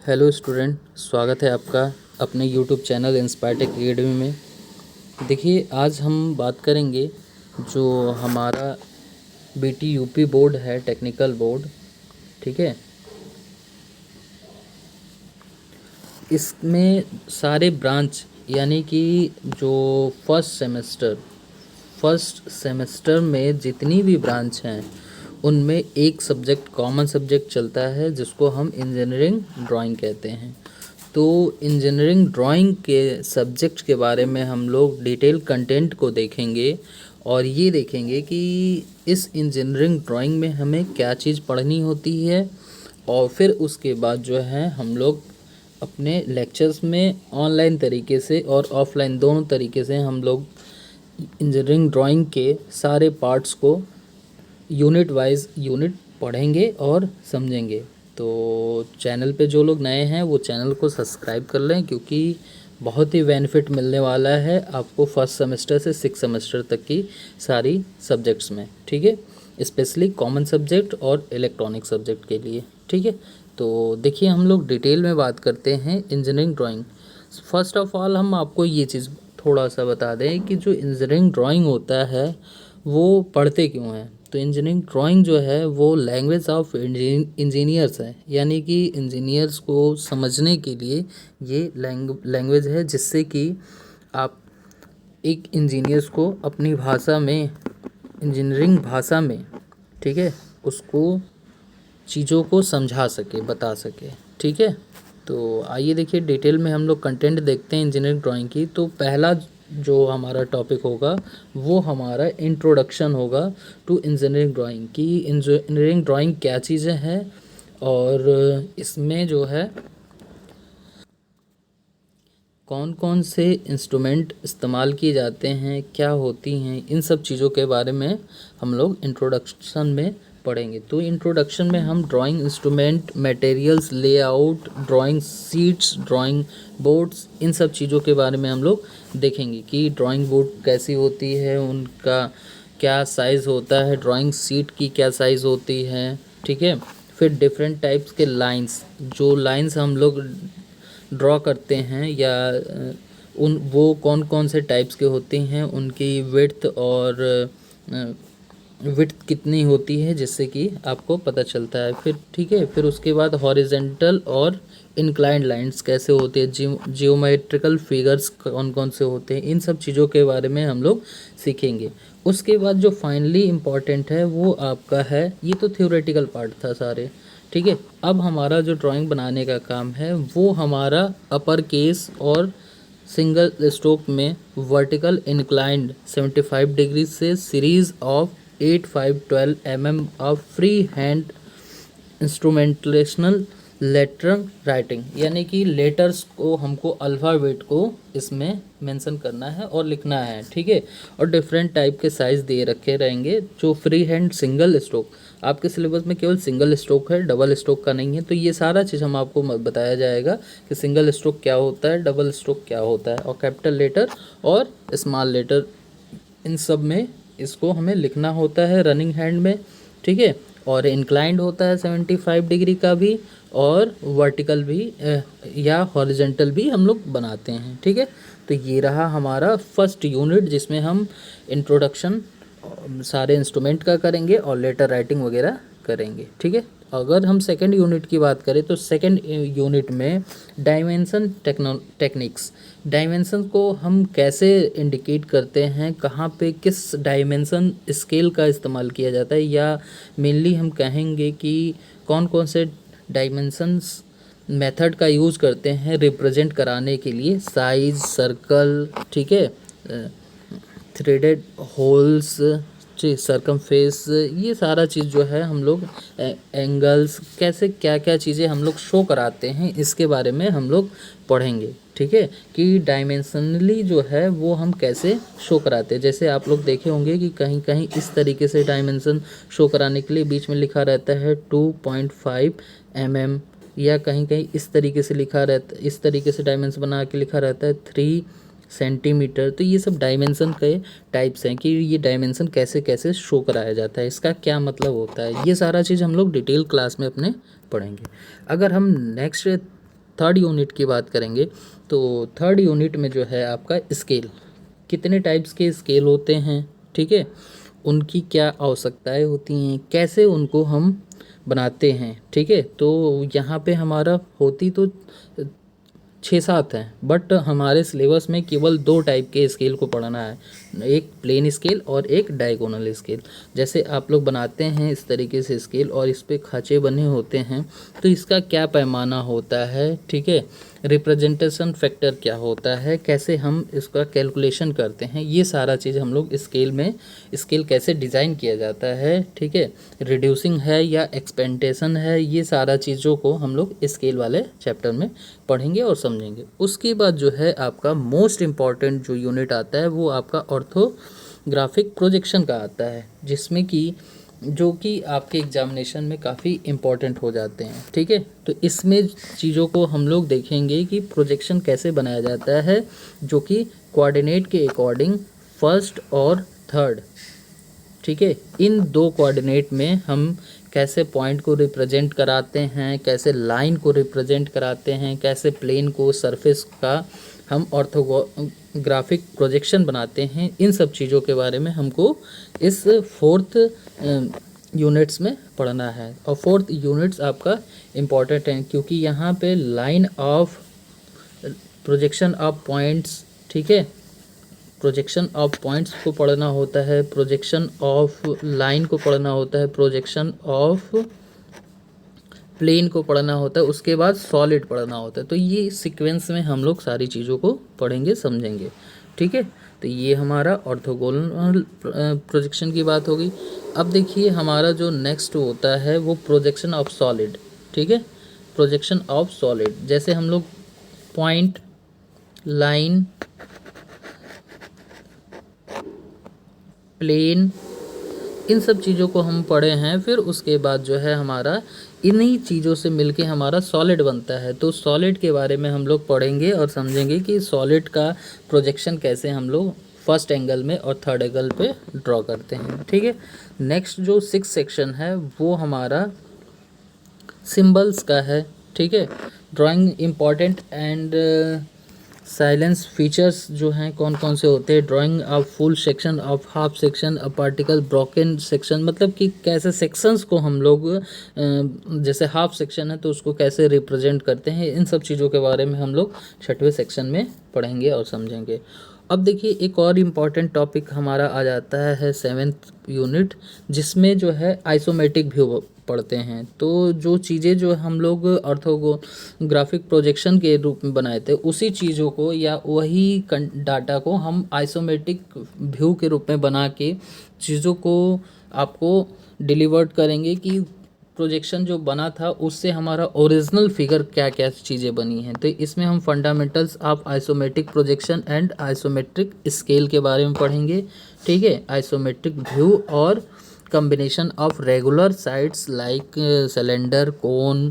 Hello student, स्वागत है आपका अपने यूट्यूब चैनल इंस्पायरटेक एकेडमी में। देखिए, आज हम बात करेंगे जो हमारा बीटी यूपी बोर्ड है, टेक्निकल बोर्ड, ठीक है। इसमें सारे ब्रांच यानी कि जो फर्स्ट सेमेस्टर में जितनी भी ब्रांच हैं उनमें एक सब्जेक्ट कॉमन सब्जेक्ट चलता है जिसको हम इंजीनियरिंग ड्राइंग कहते हैं। तो इंजीनियरिंग ड्राइंग के सब्जेक्ट के बारे में हम लोग डिटेल कंटेंट को देखेंगे और ये देखेंगे कि इस इंजीनियरिंग ड्राइंग में हमें क्या चीज़ पढ़नी होती है। और फिर उसके बाद जो है हम लोग अपने लेक्चर्स में ऑनलाइन तरीके से और ऑफलाइन दोनों तरीके से हम लोग इंजीनियरिंग ड्राइंग के सारे पार्ट्स को यूनिट वाइज यूनिट पढ़ेंगे और समझेंगे। तो चैनल पे जो लोग नए हैं वो चैनल को सब्सक्राइब कर लें, क्योंकि बहुत ही बेनिफिट मिलने वाला है आपको फर्स्ट सेमेस्टर से 6 सेमेस्टर तक की सारी सब्जेक्ट्स में, ठीक है। स्पेशली कॉमन सब्जेक्ट और इलेक्ट्रॉनिक सब्जेक्ट के लिए, ठीक है। तो देखिए, हम लोग डिटेल में बात करते हैं engineering drawing. First of all हम आपको ये चीज़ थोड़ा सा बता दें कि जो इंजीनियरिंग ड्राइंग होता है वो पढ़ते क्यों हैं। तो इंजीनियरिंग ड्राइंग जो है वो लैंग्वेज ऑफ इंजीनियर्स है, यानी कि इंजीनियर्स को समझने के लिए ये लैंग्वेज है जिससे कि आप एक इंजीनियर्स को अपनी भाषा में, इंजीनियरिंग भाषा में, ठीक है, उसको चीज़ों को समझा सके, बता सके, ठीक है। तो आइए देखिए, डिटेल में हम लोग कंटेंट देखते हैं इंजीनियरिंग ड्राइंग की। तो पहला जो हमारा टॉपिक होगा वो हमारा इंट्रोडक्शन होगा टू इंजीनियरिंग ड्राइंग, कि इंजीनियरिंग ड्राइंग क्या चीज़ें हैं और इसमें जो है कौन कौन से इंस्ट्रूमेंट इस्तेमाल किए जाते हैं, क्या होती हैं, इन सब चीज़ों के बारे में हम लोग इंट्रोडक्शन में पढ़ेंगे। तो इंट्रोडक्शन में हम drawing instrument, materials, layout, drawing sheets, drawing boards, इन सब चीज़ों के बारे में हम लोग देखेंगे कि ड्राइंग बोर्ड कैसी होती है, उनका क्या साइज़ होता है, ड्राइंग शीट की क्या साइज़ होती है, ठीक है। फिर डिफरेंट टाइप्स के लाइंस, जो लाइंस हम लोग ड्रॉ करते हैं या उन वो कौन कौन से टाइप्स के होते हैं, उनकी विड्थ और विड्थ कितनी होती है, जिससे कि आपको पता चलता है। फिर ठीक है, फिर उसके बाद हॉरिजेंटल और इंक्लाइंड लाइंस कैसे होते हैं, जियोमेट्रिकल फिगर्स कौन कौन से होते हैं, इन सब चीज़ों के बारे में हम लोग सीखेंगे। उसके बाद जो फाइनली इम्पॉर्टेंट है वो आपका है, ये तो थ्योरेटिकल पार्ट था सारे, ठीक है। अब हमारा जो ड्राइंग बनाने का काम है वो हमारा अपर केस और सिंगल स्ट्रोक में वर्टिकल इंक्लाइंड 75 डिग्री से series of 8 5 12 mm of free hand instrumentational letter writing, यानी कि लेटर्स को हमको अल्फ़ाबेट को इसमें मेंशन करना है और लिखना है, ठीक है। और डिफरेंट टाइप के साइज़ दे रखे रहेंगे। जो फ्री हैंड सिंगल स्ट्रोक, आपके सिलेबस में केवल सिंगल स्ट्रोक है, डबल स्ट्रोक का नहीं है। तो ये सारा चीज़ हम आपको बताया जाएगा कि सिंगल स्ट्रोक क्या होता है, डबल स्ट्रोक क्या होता है, और कैपिटल लेटर और स्मॉल लेटर, इन सब में इसको हमें लिखना होता है रनिंग हैंड में, ठीक है। और इंक्लाइंड होता है 75 डिग्री का भी, और वर्टिकल भी या हॉरिजेंटल भी हम लोग बनाते हैं, ठीक है। तो ये रहा हमारा फर्स्ट यूनिट जिसमें हम इंट्रोडक्शन सारे इंस्ट्रूमेंट का करेंगे और लेटर राइटिंग वगैरह करेंगे, ठीक है। अगर हम सेकंड यूनिट की बात करें तो सेकंड यूनिट में डायमेंशन टेक्निक्स, डायमेंशन को हम कैसे इंडिकेट करते हैं, कहाँ पे किस डायमेंशन स्केल का इस्तेमाल किया जाता है, या मेनली हम कहेंगे कि कौन कौन से डायमेंशंस मेथड का यूज़ करते हैं रिप्रेजेंट कराने के लिए, साइज, सर्कल, ठीक है, थ्रेडेड होल्स, सरकमफेस, ये सारा चीज़ जो है हम लोग एंगल्स, कैसे क्या क्या चीज़ें हम लोग शो कराते हैं, इसके बारे में हम लोग पढ़ेंगे, ठीक है। कि डायमेंशनली जो है वो हम कैसे शो कराते हैं। जैसे आप लोग देखे होंगे कि कहीं कहीं इस तरीके से डायमेंशन शो कराने के लिए बीच में लिखा रहता है 2.5 mm, या कहीं कहीं इस तरीके से लिखा रहता है, इस तरीके से डायमेंशन बना के लिखा रहता है 3 सेंटीमीटर। तो ये सब डायमेंशन के टाइप्स हैं कि ये डायमेंशन कैसे कैसे शो कराया जाता है, इसका क्या मतलब होता है, ये सारा चीज़ हम लोग डिटेल क्लास में अपने पढ़ेंगे। अगर हम नेक्स्ट थर्ड यूनिट की बात करेंगे तो थर्ड यूनिट में जो है आपका स्केल, कितने टाइप्स के स्केल होते हैं, ठीक है, उनकी क्या आवश्यकताएं होती हैं, कैसे उनको हम बनाते हैं, ठीक है। तो यहाँ पे हमारा होती तो 6-7 हैं, बट हमारे सिलेबस में केवल 2 टाइप के स्केल को पढ़ना है, एक प्लेन स्केल और एक डायगोनल स्केल। जैसे आप लोग बनाते हैं इस तरीके से स्केल और इस पे खाँचे बने होते हैं, तो इसका क्या पैमाना होता है, ठीक है, रिप्रेजेंटेशन फैक्टर क्या होता है, कैसे हम इसका कैलकुलेशन करते हैं, ये सारा चीज़ हम लोग स्केल में, स्केल कैसे डिज़ाइन किया जाता है, ठीक है, रिड्यूसिंग है या एक्सपेंटेशन है, ये सारा चीज़ों को हम लोग स्केल वाले चैप्टर में पढ़ेंगे और समझेंगे। उसके बाद जो है आपका मोस्ट इम्पॉर्टेंट जो यूनिट आता है वो आपका ऑर्थोग्राफिक प्रोजेक्शन का आता है, जिसमें कि जो कि आपके एग्जामिनेशन में काफ़ी इम्पॉर्टेंट हो जाते हैं, ठीक है। तो इसमें चीज़ों को हम लोग देखेंगे कि प्रोजेक्शन कैसे बनाया जाता है, जो कि कोऑर्डिनेट के अकॉर्डिंग फर्स्ट और थर्ड, ठीक है, इन 2 कोऑर्डिनेट में हम कैसे पॉइंट को रिप्रेजेंट कराते हैं, कैसे लाइन को रिप्रेजेंट कराते हैं, कैसे प्लेन को, सरफेस का हम ऑर्थोग्राफिक प्रोजेक्शन बनाते हैं, इन सब चीज़ों के बारे में हमको इस 4th यूनिट्स में पढ़ना है। और 4th यूनिट्स आपका इम्पॉर्टेंट है क्योंकि यहाँ पे line of projection of points, ठीक है, प्रोजेक्शन ऑफ पॉइंट्स को पढ़ना होता है, प्रोजेक्शन ऑफ लाइन को पढ़ना होता है, प्रोजेक्शन ऑफ प्लेन को पढ़ना होता है, उसके बाद सॉलिड पढ़ना होता है। तो ये सीक्वेंस में हम लोग सारी चीज़ों को पढ़ेंगे, समझेंगे, ठीक है। तो ये हमारा ऑर्थोगोनल प्रोजेक्शन की बात होगी। अब देखिए हमारा जो नेक्स्ट होता है वो प्रोजेक्शन ऑफ सॉलिड, ठीक है, प्रोजेक्शन ऑफ सॉलिड। जैसे हम लोग पॉइंट, लाइन, प्लेन, इन सब चीज़ों को हम पढ़े हैं, फिर उसके बाद जो है हमारा इन्हीं चीज़ों से मिलके हमारा सॉलिड बनता है। तो सॉलिड के बारे में हम लोग पढ़ेंगे और समझेंगे कि सॉलिड का प्रोजेक्शन कैसे हम लोग फर्स्ट एंगल में और थर्ड एंगल पे ड्रॉ करते हैं, ठीक है। नेक्स्ट जो 6th सेक्शन है वो हमारा सिंबल्स का है, ठीक है। Drawing important and silence features जो हैं कौन कौन से होते हैं, drying of full section, of half section, a particle broken section, मतलब कि कैसे सेक्शंस को हम लोग जैसे हाफ सेक्शन है तो उसको कैसे रिप्रेजेंट करते हैं, इन सब चीज़ों के बारे में हम लोग 6वें सेक्शन में पढ़ेंगे और समझेंगे। अब देखिए एक और इम्पॉर्टेंट टॉपिक हमारा आ जाता है 7th यूनिट, जिसमें जो है आइसोमेट्रिक व्यू पढ़ते हैं। तो जो चीज़ें जो हम लोग ऑर्थोग्राफिक प्रोजेक्शन के रूप में बनाए थे उसी चीज़ों को या वही डाटा को हम आइसोमेट्रिक व्यू के रूप में बना के चीज़ों को आपको डिलीवर्ड करेंगे कि प्रोजेक्शन जो बना था उससे हमारा ओरिजिनल फिगर क्या क्या चीज़ें बनी हैं। तो इसमें हम fundamentals of isometric projection and isometric scale के बारे में पढ़ेंगे, ठीक है, आइसोमेट्रिक व्यू और combination of regular sides like cylinder, cone,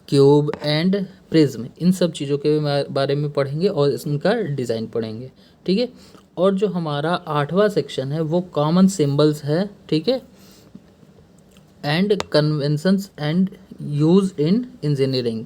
cube and prism, इन सब चीज़ों के बारे में पढ़ेंगे और इनका डिज़ाइन पढ़ेंगे, ठीक है। और जो हमारा 8वां सेक्शन है वो कॉमन सिंबल्स है, ठीक है, and conventions and use in engineering.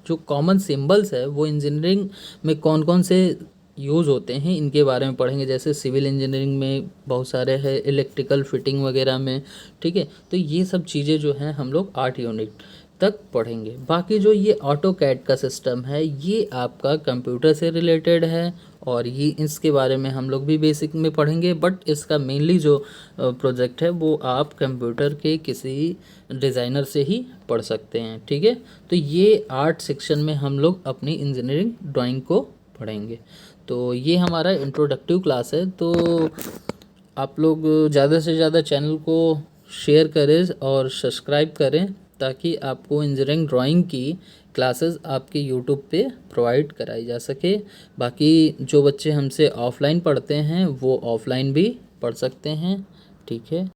जो कॉमन सिंबल्स है वो इंजीनियरिंग में कौन कौन से यूज़ होते हैं इनके बारे में पढ़ेंगे। जैसे सिविल इंजीनियरिंग में बहुत सारे हैं, इलेक्ट्रिकल फिटिंग वगैरह में, ठीक है। तो ये सब चीज़ें जो हैं हम लोग 8 यूनिट तक पढ़ेंगे। बाकी जो ये ऑटो कैड का सिस्टम है ये आपका कंप्यूटर से रिलेटेड है और ये इसके बारे में हम लोग भी बेसिक में पढ़ेंगे, बट इसका मेनली जो प्रोजेक्ट है वो आप कंप्यूटर के किसी डिज़ाइनर से ही पढ़ सकते हैं, ठीक है। तो ये 8 सेक्शन में हम लोग अपनी इंजीनियरिंग ड्राइंग को पढ़ेंगे। तो ये हमारा इंट्रोडक्टिव क्लास है। तो आप लोग ज़्यादा से ज़्यादा चैनल को शेयर करें और सब्सक्राइब करें ताकि आपको इंजीनियरिंग ड्राइंग की क्लासेस आपके यूट्यूब पे प्रोवाइड कराई जा सके। बाकी जो बच्चे हमसे ऑफलाइन पढ़ते हैं वो ऑफलाइन भी पढ़ सकते हैं, ठीक है।